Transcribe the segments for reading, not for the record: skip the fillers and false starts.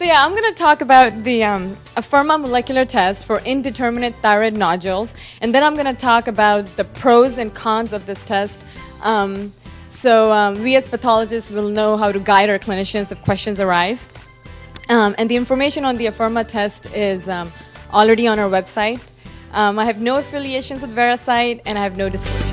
yeah, I'm going to talk about the Afirma molecular test for indeterminate thyroid nodules, and then I'm going to talk about the pros and cons of this test. We as pathologists will know how to guide our clinicians if questions arise. And the information on the Afirma test is already on our website. I have no affiliations with Veracyte, and I have no disclosure.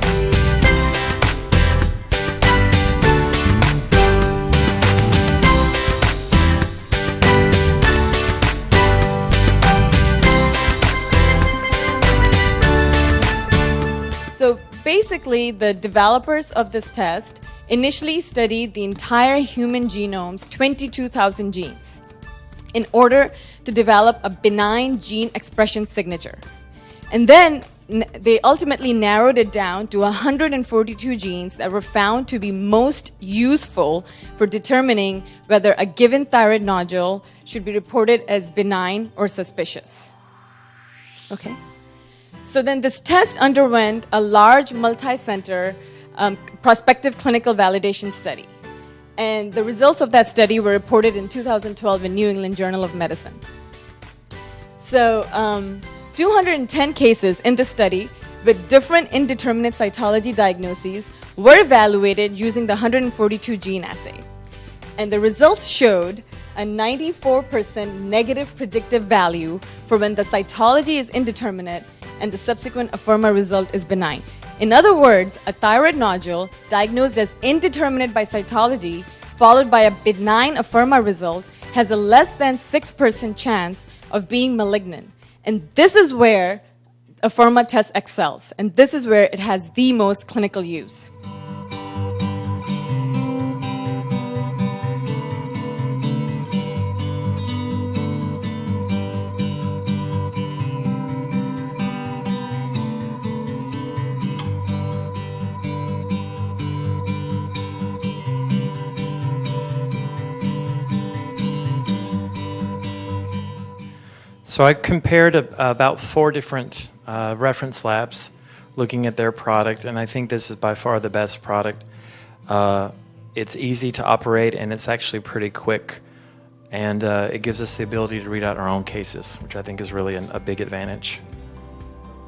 So basically, the developers of this test initially studied the entire human genome's 22,000 genes in order to develop a benign gene expression signature. And then they ultimately narrowed it down to 142 genes that were found to be most useful for determining whether a given thyroid nodule should be reported as benign or suspicious. Okay. So then this test underwent a large multi-center prospective clinical validation study. And the results of that study were reported in 2012 in New England Journal of Medicine. So 210 cases in the study with different indeterminate cytology diagnoses were evaluated using the 142 gene assay. And the results showed a 94% negative predictive value for when the cytology is indeterminate and the subsequent Afirma result is benign. In other words, a thyroid nodule diagnosed as indeterminate by cytology followed by a benign Afirma result has a less than 6% chance of being malignant. And this is where Afirma test excels, and this is where it has the most clinical use. So I compared about 4 different reference labs looking at their product, and I think this is by far the best product. It's easy to operate, and it's actually pretty quick, and it gives us the ability to read out our own cases, which I think is really a big advantage.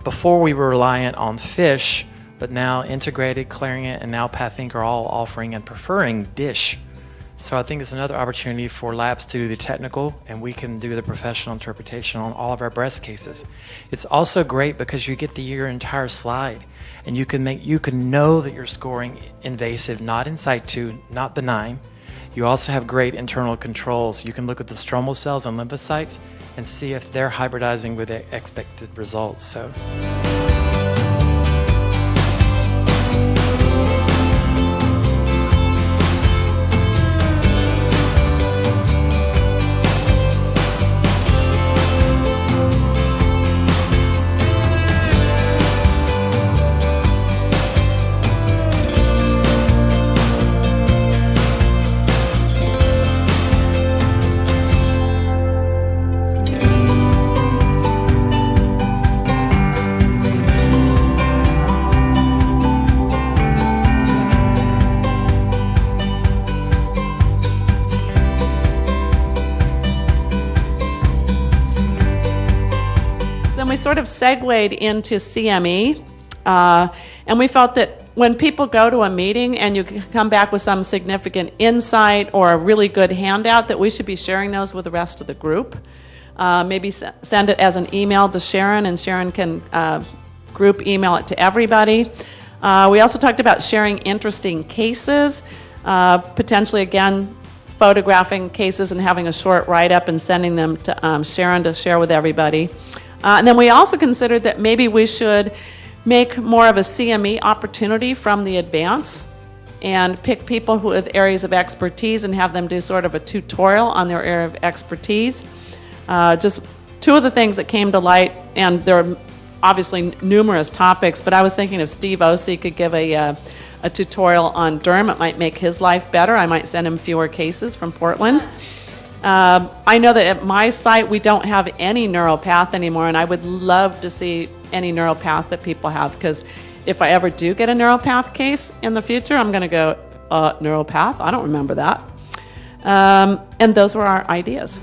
Before we were reliant on FISH, but now Integrated, Clariant, and now PathInc are all offering and preferring DISH. So I think it's another opportunity for labs to do the technical, and we can do the professional interpretation on all of our breast cases. It's also great because you get your entire slide, and you can know that you're scoring invasive, not in situ, not benign. You also have great internal controls. You can look at the stromal cells and lymphocytes and see if they're hybridizing with the expected results. So. We sort of segued into CME, and we felt that when people go to a meeting and you come back with some significant insight or a really good handout, that we should be sharing those with the rest of the group. Maybe send it as an email to Sharon, and Sharon can group email it to everybody. We also talked about sharing interesting cases, potentially again photographing cases and having a short write-up and sending them to Sharon to share with everybody. And then we also considered that maybe we should make more of a CME opportunity from the advance and pick people who have areas of expertise and have them do sort of a tutorial on their area of expertise. Just 2 of the things that came to light, and there are obviously numerous topics, but I was thinking if Steve Ossie could give a tutorial on derm, it might make his life better. I might send him fewer cases from Portland. I know that at my site we don't have any neuropath anymore, and I would love to see any neuropath that people have, because if I ever do get a neuropath case in the future, I'm going to go, neuropath? I don't remember that. And those were our ideas.